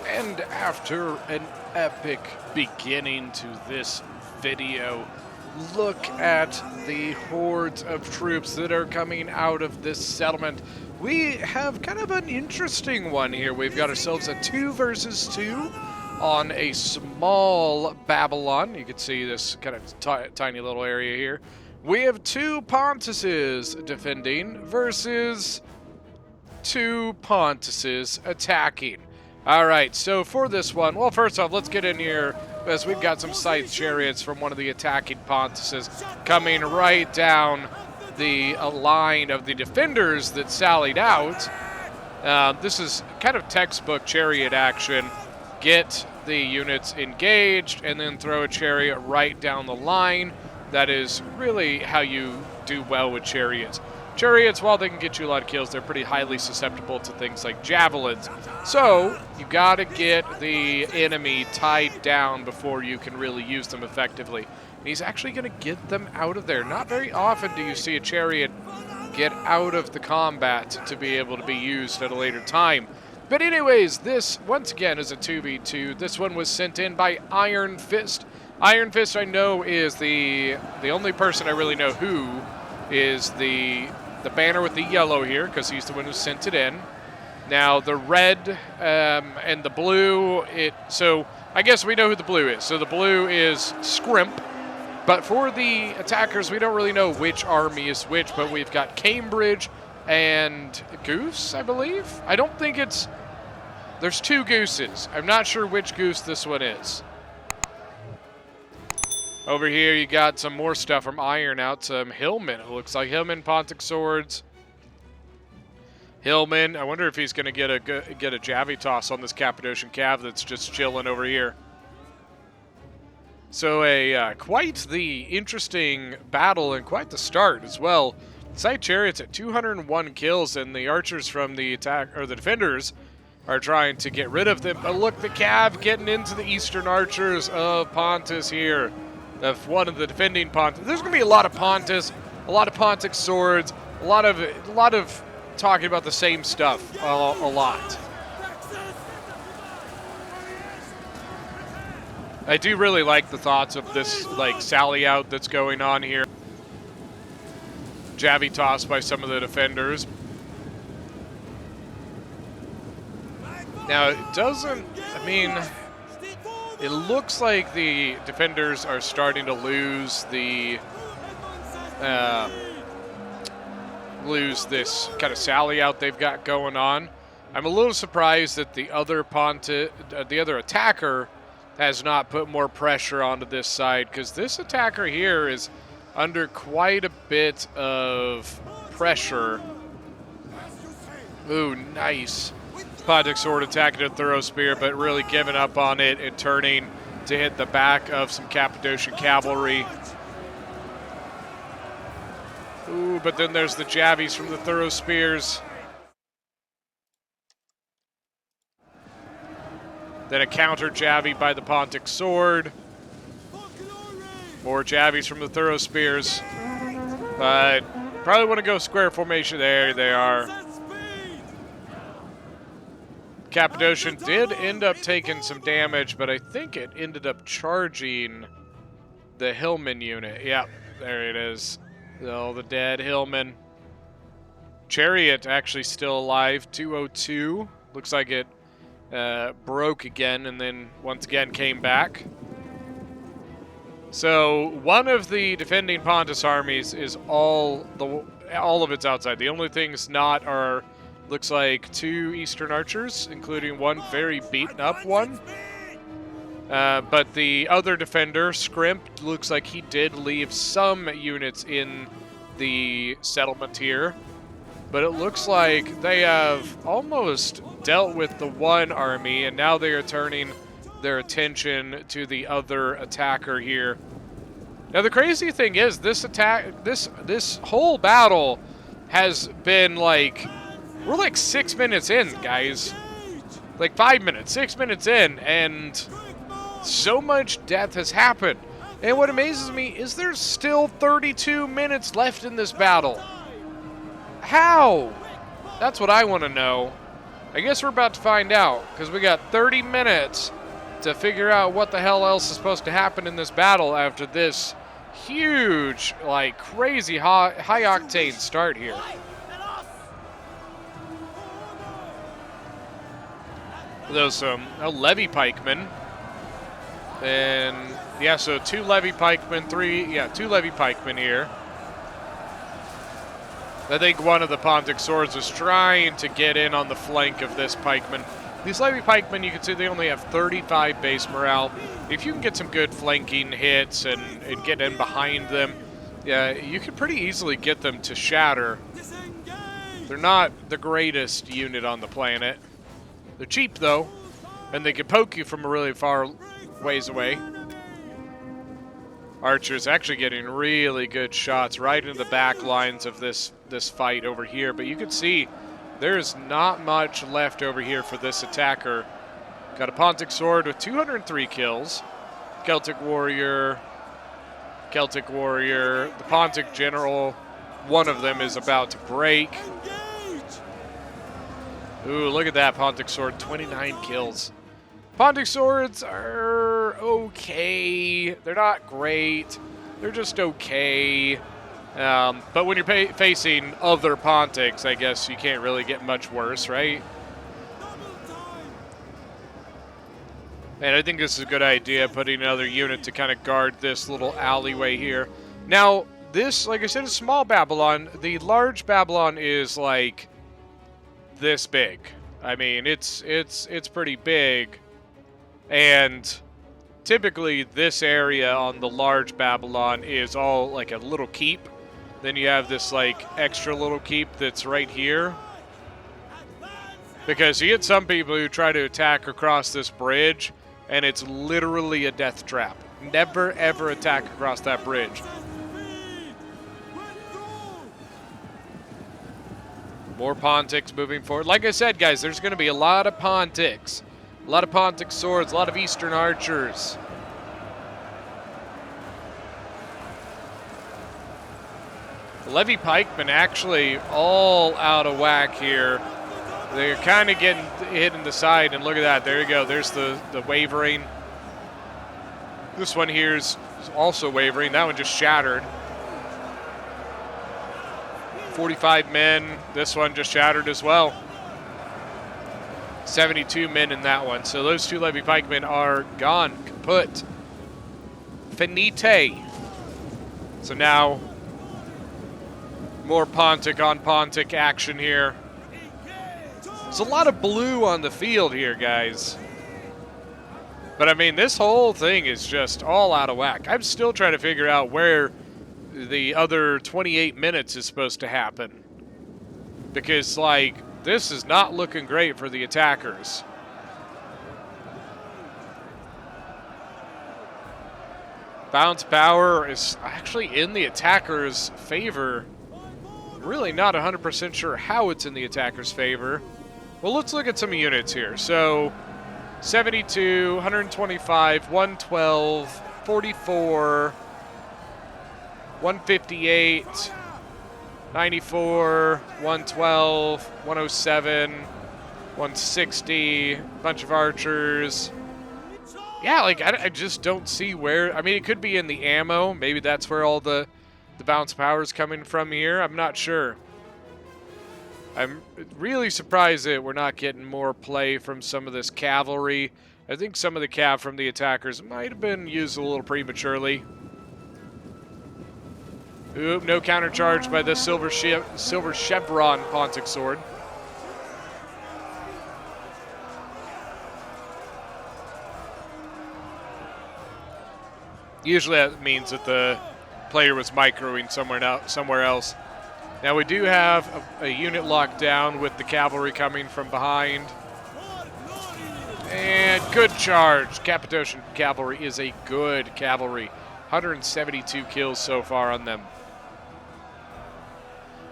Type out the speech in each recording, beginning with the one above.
And after an epic beginning to this video, look at the hordes of troops that are coming out of this settlement. We have kind of an interesting one here. We've got ourselves a 2 versus 2 on a small Babylon. You can see this kind of tiny little area here. We have 2 Pontices defending versus 2 Pontices attacking. All right, so for this one, well, first off, let's get in here, as we've got some scythe chariots from one of the attacking Pontices coming right down the line of the defenders that sallied out. This is kind of textbook chariot action. Get the units engaged and then throw a chariot right down the line. That is really how you do well with chariots. Chariots, while they can get you a lot of kills, they're pretty highly susceptible to things like javelins. So you got to get the enemy tied down before you can really use them effectively. And he's actually going to get them out of there. Not very often do you see a chariot get out of the combat to be able to be used at a later time. But anyways, this, once again, is a 2v2. This one was sent in by Iron Fist. Iron Fist, I know, is the only person I really know who is the banner with the yellow here, because he's the one who sent it in. Now the red and the blue, so I guess we know who the blue is. So the blue is Scrimp, but for the attackers, we don't really know which army is which, but we've got Cambridge and Goose, I believe. I don't think there's 2 Gooses. I'm not sure which Goose this one is. Over here, you got some more stuff from Iron out. Some Hillman, it looks like. Hillman, Pontic swords. Hillman, I wonder if he's going to get a Javi toss on this Cappadocian Cav that's just chilling over here. So quite the interesting battle and quite the start as well. Scythe Chariots at 201 kills, and the archers from the the defenders are trying to get rid of them. But look, the Cav getting into the Eastern Archers of Pontus here. Of one of the defending Pontus. There's going to be a lot of Pontus, a lot of Pontic swords, a lot of talking about the same stuff a lot. I do really like the thoughts of this like sally out that's going on here. Javi tossed by some of the defenders. Now it doesn't, I mean, it looks like the defenders are starting to lose this kind of sally out they've got going on. I'm a little surprised that the other attacker has not put more pressure onto this side, because this attacker here is under quite a bit of pressure. Ooh, nice. Pontic sword attacking a thorough spear, but really giving up on it and turning to hit the back of some Cappadocian cavalry. Ooh, but then there's the Javies from the thorough spears. Then a counter Javi by the Pontic sword. More Javies from the thorough spears. But probably want to go square formation. There they are. Cappadocian did end up taking some damage, but I think it ended up charging the Hillman unit. Yep, there it is. Oh, the dead Hillman. Chariot actually still alive, 202. Looks like it broke again and then once again came back. So one of the defending Pontus armies is all of it's outside. The only things not are, looks like 2 Eastern archers, including one very beaten up one. But the other defender, Scrimp, looks like he did leave some units in the settlement here. But it looks like they have almost dealt with the one army, and now they are turning their attention to the other attacker here. Now the crazy thing is, this whole battle has been like, we're like 6 minutes in, guys. Like 5 minutes, 6 minutes in, and so much death has happened. And what amazes me is there's still 32 minutes left in this battle. How? That's what I want to know. I guess we're about to find out, because we got 30 minutes to figure out what the hell else is supposed to happen in this battle after this huge, like, crazy high-octane start here. Those levy pikemen. And, yeah, so 2 levy pikemen, 2 levy pikemen here. I think one of the Pontic swords is trying to get in on the flank of this pikeman. These levy pikemen, you can see they only have 35 base morale. If you can get some good flanking hits and get in behind them, yeah, you can pretty easily get them to shatter. They're not the greatest unit on the planet. They're cheap, though, and they can poke you from a really far ways away. Archers actually getting really good shots right into the back lines of this fight over here, but you can see there's not much left over here for this attacker. Got a Pontic sword with 203 kills. Celtic warrior. The Pontic general, one of them is about to break. Ooh, look at that Pontic sword, 29 kills. Pontic swords are okay. They're not great. They're just okay. But when you're facing other Pontics, I guess you can't really get much worse, right? And I think this is a good idea, putting another unit to kind of guard this little alleyway here. Now, this, like I said, is small Babylon. The large Babylon is like this big. I mean, it's pretty big. And typically this area on the large Babylon is all like a little keep. Then you have this like extra little keep that's right here. Because you get some people who try to attack across this bridge, and it's literally a death trap. Never ever attack across that bridge. More Pontics moving forward. Like I said, guys, there's going to be a lot of Pontics. A lot of Pontic swords, a lot of Eastern archers. The levy pikemen actually all out of whack here. They're kind of getting hit in the side, and look at that. There you go. There's the wavering. This one here is also wavering. That one just shattered. 45 men. This one just shattered as well. 72 men in that one. So those 2 levy pikemen are gone, kaput. Finite. So now, more Pontic on Pontic action here. There's a lot of blue on the field here, guys. But, I mean, this whole thing is just all out of whack. I'm still trying to figure out where the other 28 minutes is supposed to happen. Because, like, this is not looking great for the attackers. Bounce power is actually in the attacker's favor. Really not 100% sure how it's in the attacker's favor. Well, let's look at some units here. So, 72, 125, 112, 44, 158, 94, 112, 107, 160, bunch of archers. Yeah, like, I just don't see where... I mean, it could be in the ammo. Maybe that's where all the bounce power is coming from here. I'm not sure. I'm really surprised that we're not getting more play from some of this cavalry. I think some of the cav from the attackers might have been used a little prematurely. Oop, no countercharge by the silver chevron Pontic sword. Usually that means that the player was microing somewhere else. Now we do have a unit locked down with the cavalry coming from behind. And good charge. Cappadocian cavalry is a good cavalry. 172 kills so far on them.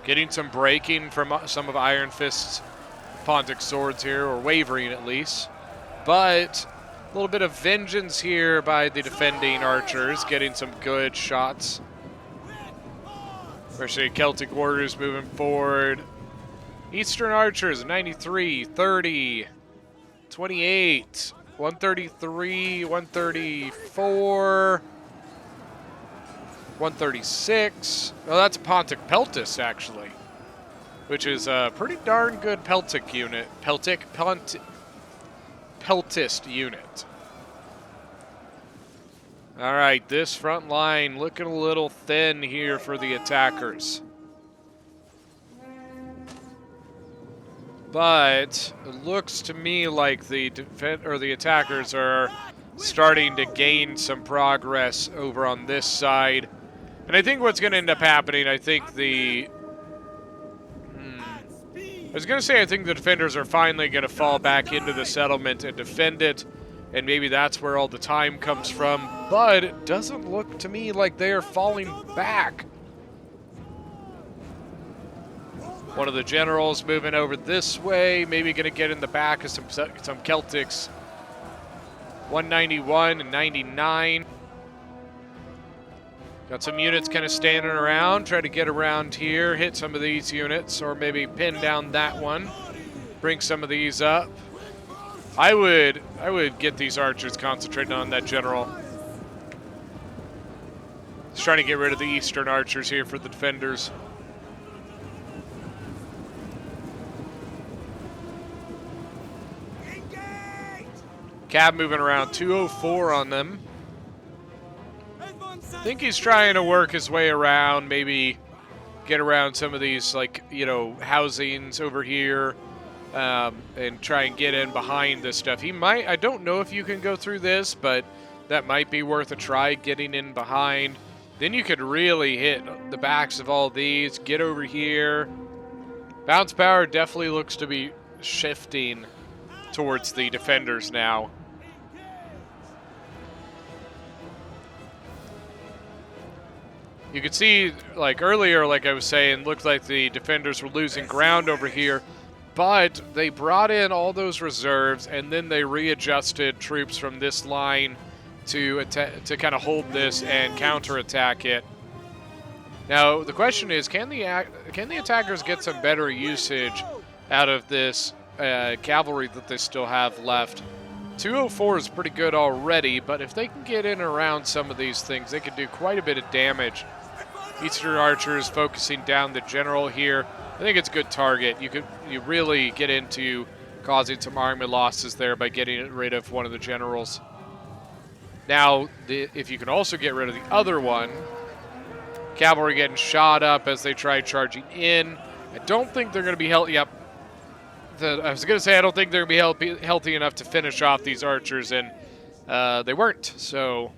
Getting some breaking from some of Iron Fist's Pontic swords here, or wavering at least. But a little bit of vengeance here by the defending archers, getting some good shots. Especially Celtic warriors moving forward. Eastern archers, 93, 30, 28, 133, 134, 136. Oh, that's a Pontic Peltis, actually, which is a pretty darn good Peltic unit. Peltist unit. All right, this front line looking a little thin here for the attackers. But it looks to me like the attackers are starting to gain some progress over on this side. And I think what's going to end up happening, I think I was going to say I think the defenders are finally going to fall back into the settlement and defend it. And maybe that's where all the time comes from. But it doesn't look to me like they are falling back. One of the generals moving over this way. Maybe going to get in the back of some Celtics. 191 and 99. Got some units kind of standing around. Try to get around here. Hit some of these units. Or maybe pin down that one. Bring some of these up. I would get these archers concentrating on that general. Just trying to get rid of the eastern archers here for the defenders. Cab moving around, 204 on them. I think he's trying to work his way around, maybe get around some of these, like, you know, housings over here. And try and get in behind this stuff. He might, I don't know if you can go through this, but that might be worth a try, getting in behind. Then you could really hit the backs of all these, get over here. Bounce power definitely looks to be shifting towards the defenders now. You could see, like earlier, like I was saying, looked like the defenders were losing ground over here. But they brought in all those reserves, and then they readjusted troops from this line to kind of hold this and counterattack it. Now the question is, can the attackers get some better usage out of this cavalry that they still have left? 204 is pretty good already, but if they can get in and around some of these things, they could do quite a bit of damage. Eastern archers focusing down the general here. I think it's a good target. You really get into causing some army losses there by getting rid of one of the generals. Now, if you can also get rid of the other one, cavalry getting shot up as they try charging in. I don't think they're going to be healthy. Yep. I was going to say I don't think they're going to be healthy enough to finish off these archers, and they weren't. So,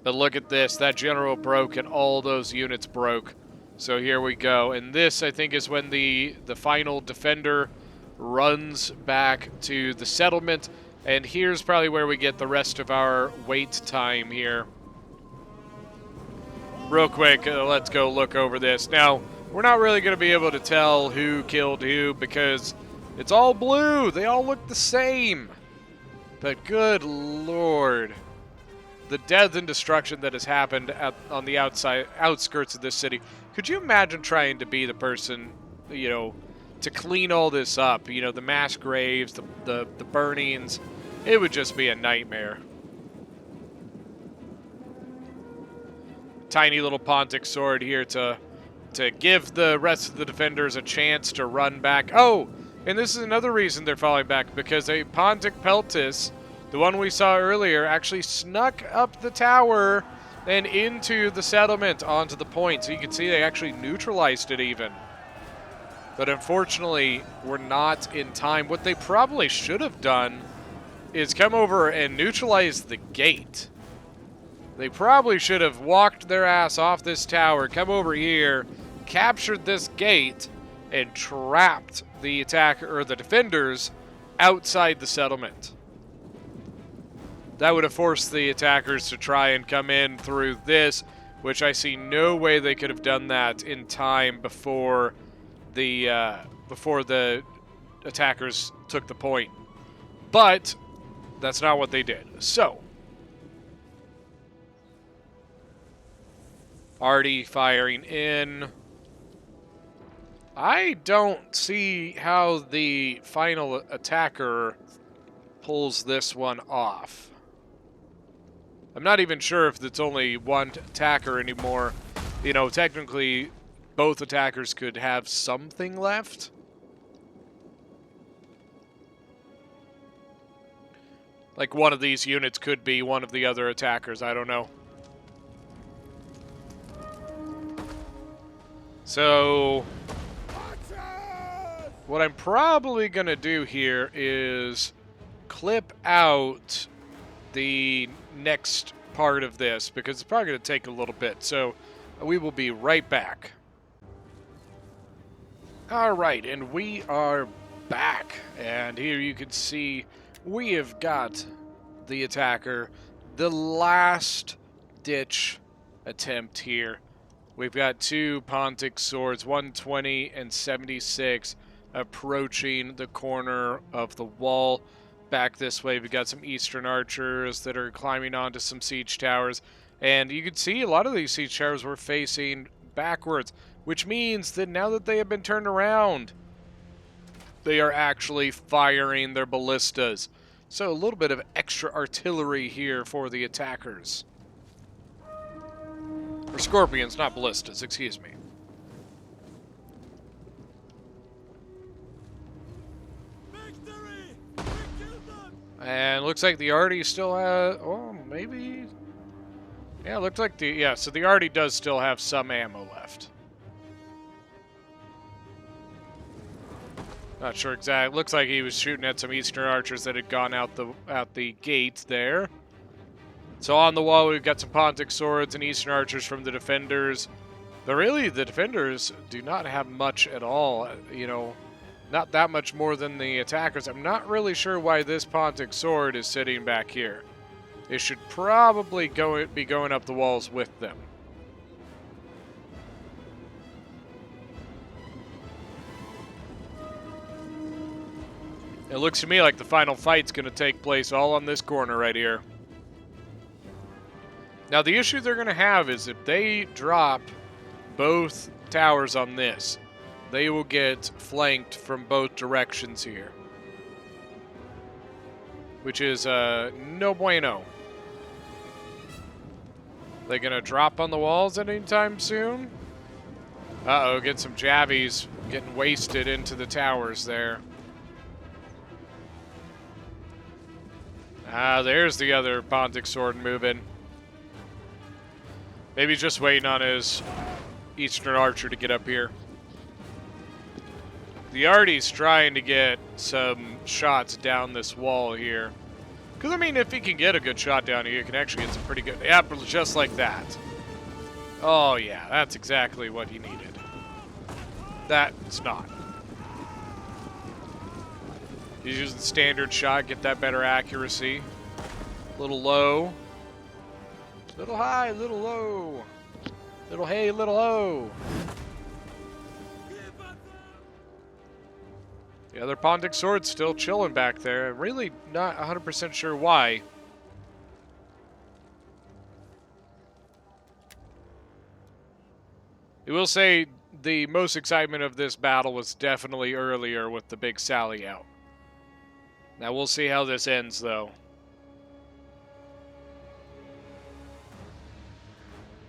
but look at this. That general broke, and all those units broke. So here we go, and this, I think, is when the final defender runs back to the settlement, and here's probably where we get the rest of our wait time here. Real quick, let's go look over this. Now, we're not really going to be able to tell who killed who because it's all blue. They all look the same. But good Lord. The death and destruction that has happened on the outskirts of this city. Could you imagine trying to be the person, you know, to clean all this up. You know, the mass graves, the burnings. It would just be a nightmare. Tiny little Pontic sword here to give the rest of the defenders a chance to run back. Oh, and this is another reason they're falling back, because a Pontic Peltis, the one we saw earlier, actually snuck up the tower and into the settlement onto the point. So you can see they actually neutralized it even. But unfortunately, we're not in time. What they probably should have done is come over and neutralize the gate. They probably should have walked their ass off this tower, come over here, captured this gate, and trapped the attacker or the defenders outside the settlement. That would have forced the attackers to try and come in through this, which I see no way they could have done that in time before the attackers took the point. But that's not what they did. So already firing in. I don't see how the final attacker pulls this one off. I'm not even sure if it's only one attacker anymore. You know, technically, both attackers could have something left. Like one of these units could be one of the other attackers, I don't know. So what I'm probably going to do here is clip out the next part of this, because it's probably going to take a little bit. So we will be right back. All right, and we are back. And here you can see we have got the attacker. The last ditch attempt here. We've got two Pontic swords, 120 and 76, approaching the corner of the wall. Back this way, we've got some Eastern archers that are climbing onto some siege towers. And you can see a lot of these siege towers were facing backwards, which means that now that they have been turned around, they are actually firing their ballistas. So a little bit of extra artillery here for the attackers. Or scorpions, not ballistas, excuse me. And looks like the Artie still has, oh, maybe. Yeah, it looked like so the Artie does still have some ammo left. Not sure exactly. Looks like he was shooting at some Eastern archers that had gone out the gate there. So on the wall, we've got some Pontic swords and Eastern archers from the defenders. But really, the defenders do not have much at all. You know, not that much more than the attackers. I'm not really sure why this Pontic sword is sitting back here. It should probably be going up the walls with them. It looks to me like the final fight's going to take place all on this corner right here. Now, the issue they're going to have is if they drop both towers on this, they will get flanked from both directions here. Which is no bueno. They going to drop on the walls anytime soon? Uh-oh, get some Javies getting wasted into the towers there. Ah, there's the other Pontic sword moving. Maybe he's just waiting on his Eastern archer to get up here. The Artie's trying to get some shots down this wall here. Because, I mean, if he can get a good shot down here, he can actually get some pretty good... Yeah, just like that. Oh, yeah, that's exactly what he needed. That's not. He's using standard shot, get that better accuracy. Little low. Little high, little low. Little hey, little low. The other Pontic sword's still chilling back there. Really not 100% sure why. I will say the most excitement of this battle was definitely earlier with the big sally out. Now we'll see how this ends, though.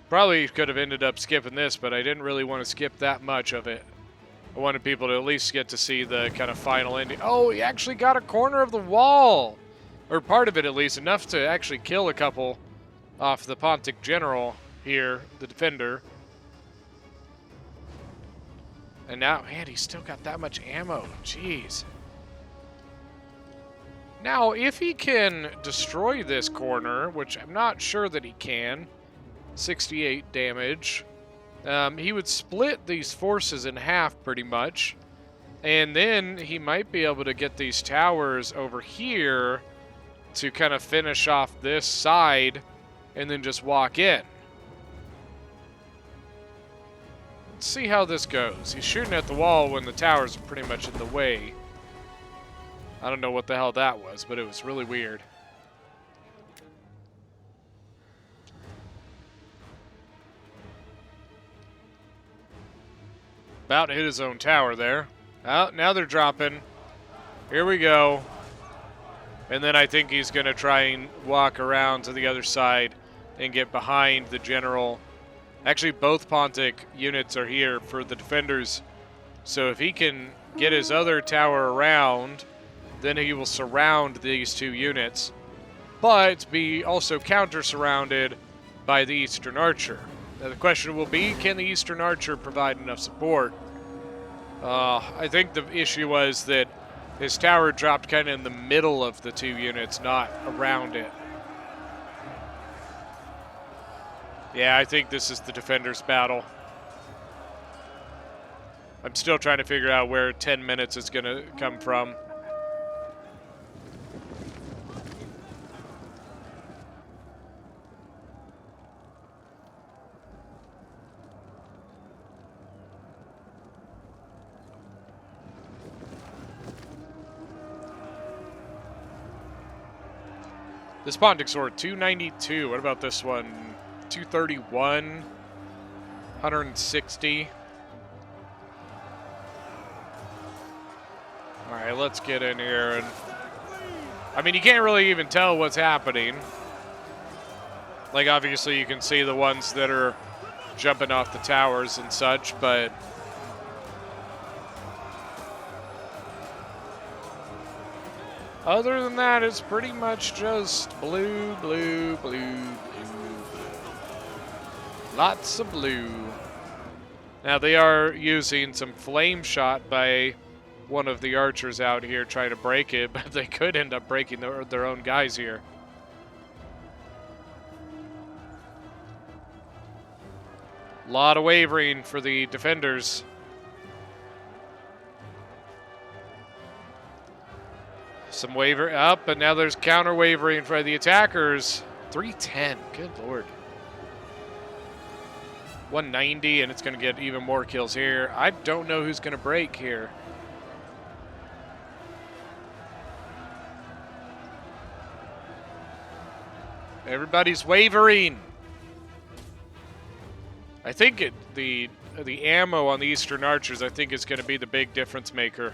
Probably could have ended up skipping this, but I didn't really want to skip that much of it. I wanted people to at least get to see the kind of final ending. Oh, he actually got a corner of the wall! Or part of it, at least. Enough to actually kill a couple off the Pontic general here, the defender. And now, man, he's still got that much ammo. Jeez. Now, if he can destroy this corner, which I'm not sure that he can, 68 damage, he would split these forces in half pretty much. And then he might be able to get these towers over here to kind of finish off this side and then just walk in. Let's see how this goes. He's shooting at the wall when the towers are pretty much in the way. I don't know what the hell that was, but it was really weird. About to hit his own tower there. Oh, now they're dropping. Here we go. And then I think he's going to try and walk around to the other side and get behind the general. Actually, both Pontic units are here for the defenders. So if he can get his other tower around, then he will surround these two units, but be also counter-surrounded by the Eastern Archer. Now the question will be, can the Eastern Archer provide enough support? I think the issue was that his tower dropped kind of in the middle of the two units, not around it. Yeah, I think this is the defender's battle. I'm still trying to figure out where 10 minutes is going to come from. This Pontic sword, 292. What about this one? 231. 160. All right, let's get in here. And I mean, you can't really even tell what's happening. Like, obviously, you can see the ones that are jumping off the towers and such, but other than that, it's pretty much just blue, blue, blue, blue, blue. Lots of blue. Now, they are using some flame shot by one of the archers out here trying to break it, but they could end up breaking their own guys here. A lot of wavering for the defenders. Some waver up, but now there's counter wavering for the attackers. 310, good lord. 190, and it's going to get even more kills here. I don't know who's going to break here. Everybody's wavering. I think the ammo on the Eastern Archers, I think, is going to be the big difference maker.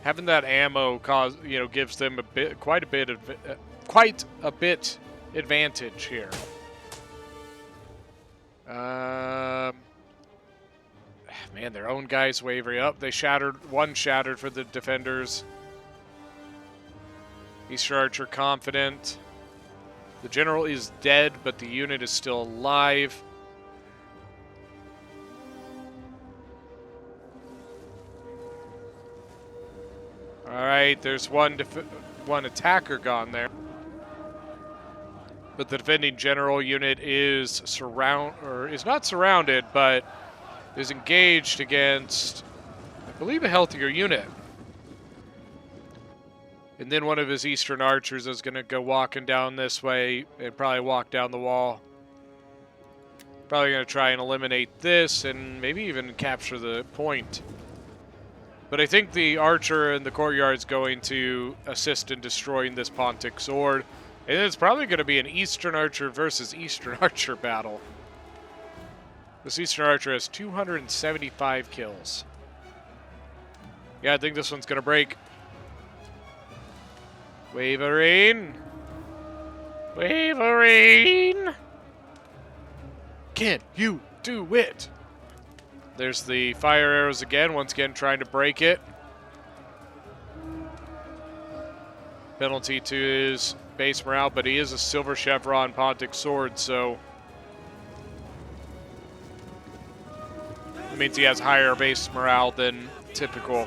Having that ammo gives them quite a bit advantage here. Man, their own guys wavering up. They one shattered for the defenders. Eastern Archer confident. The general is dead, but the unit is still alive. All right, there's one attacker gone there. But the defending general unit is not surrounded, but is engaged against, I believe, a healthier unit. And then one of his Eastern Archers is going to go walking down this way and probably walk down the wall. Probably going to try and eliminate this and maybe even capture the point. But I think the archer in the courtyard is going to assist in destroying this Pontic sword. And it's probably going to be an Eastern Archer versus Eastern Archer battle. This Eastern Archer has 275 kills. Yeah, I think this one's going to break. Waverine! Waverine! Can you do it? There's the fire arrows again, once again trying to break it. Penalty to his base morale, but he is a silver chevron Pontic sword, so it means he has higher base morale than typical.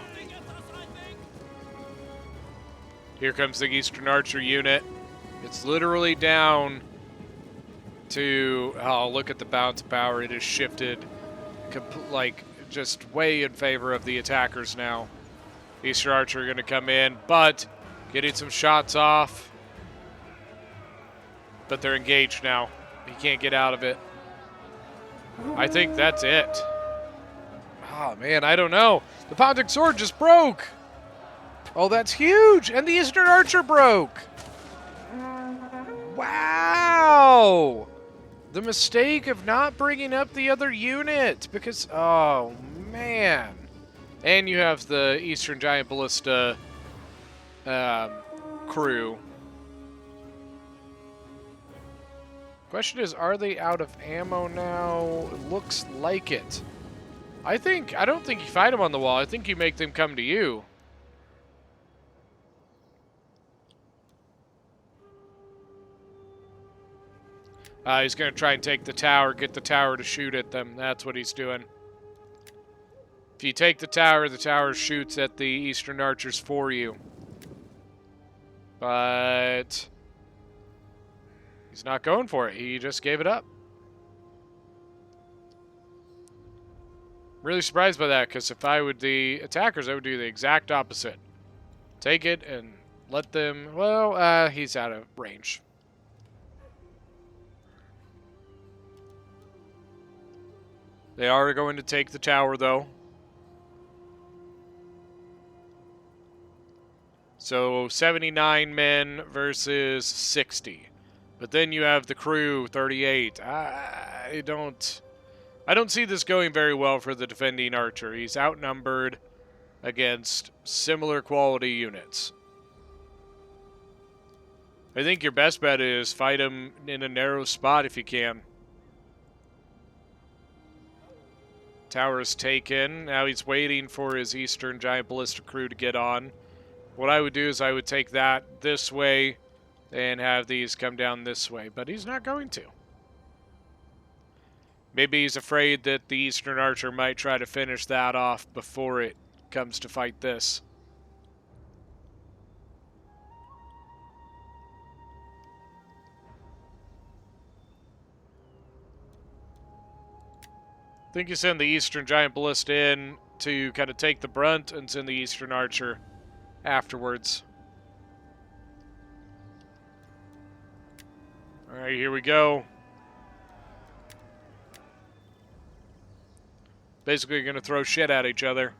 Here comes the Eastern Archer unit. It's literally down to, oh, look at the bounce power. It has shifted, like, just way in favor of the attackers now. Eastern Archer are going to come in, but getting some shots off. But they're engaged now. He can't get out of it. I think that's it. Oh, man, I don't know. The Pontic sword just broke. Oh, that's huge. And the Eastern Archer broke. Wow. The mistake of not bringing up the other unit. Because, oh, man. And you have the Eastern Giant Ballista crew. Question is, are they out of ammo now? It looks like it. I don't think you fight them on the wall. I think you make them come to you. He's going to try and take the tower, get the tower to shoot at them. That's what he's doing. If you take the tower shoots at the Eastern Archers for you. But he's not going for it. He just gave it up. Really surprised by that, because if I would the attackers, I would do the exact opposite. Take it and let them... Well, he's out of range. They are going to take the tower, though. So 79 men versus 60. But then you have the crew, 38. I don't see this going very well for the defending archer. He's outnumbered against similar quality units. I think your best bet is fight him in a narrow spot if you can. Tower is taken. Now he's waiting for his Eastern Giant Ballista crew to get on. What I would do is I would take that this way and have these come down this way, but he's not going to. Maybe he's afraid that the Eastern Archer might try to finish that off before it comes to fight this. I think you send the Eastern Giant Ballista in to kind of take the brunt and send the Eastern Archer afterwards. Alright, here we go. Basically going to throw shit at each other.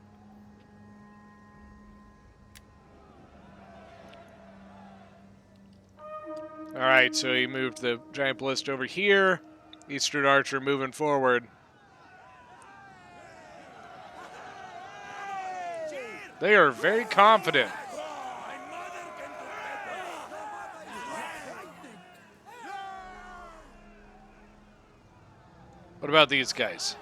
Alright, so he moved the Giant Ballista over here. Eastern Archer moving forward. They are very confident. What about these guys?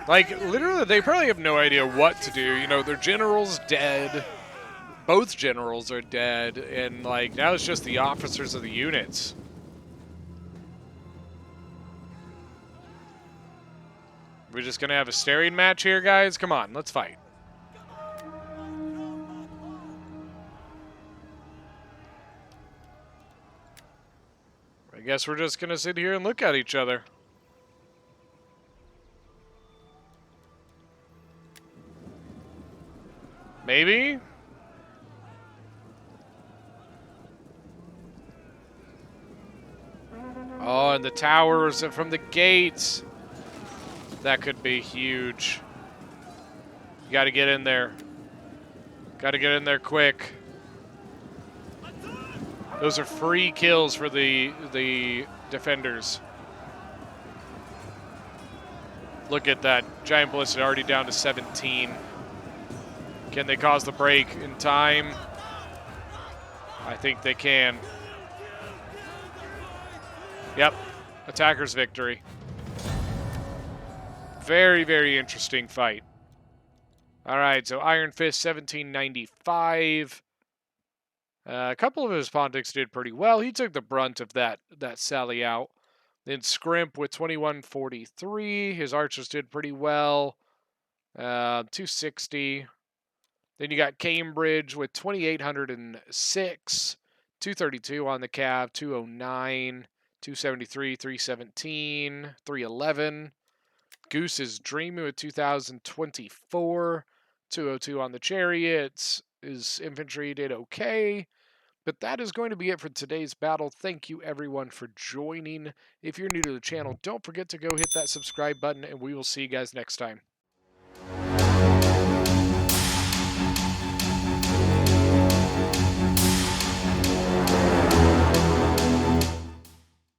Like, literally, they probably have no idea what to do. You know, their general's dead. Both generals are dead, and like now it's just the officers of the units. We're just gonna have a staring match here, guys. Come on, let's fight. I guess we're just gonna sit here and look at each other. Maybe? Oh, and the towers from the gates. That could be huge. You got to get in there. Got to get in there quick. Those are free kills for the defenders. Look at that. Giant Ballista already down to 17. Can they cause the break in time? I think they can. Yep. Attacker's victory. Very, very interesting fight. All right, so Iron Fist 1795. A couple of his Pontics did pretty well. He took the brunt of that sally out. Then Scrimp with 2143. His archers did pretty well. 260. Then you got Cambridge with 2806. 232 on the Cav. 209. 273. 317. 311. Goose is dreaming with 2024. 202 on the Chariots. His infantry did okay. But that is going to be it for today's battle. Thank you, everyone, for joining. If you're new to the channel, don't forget to go hit that subscribe button, and we will see you guys next time.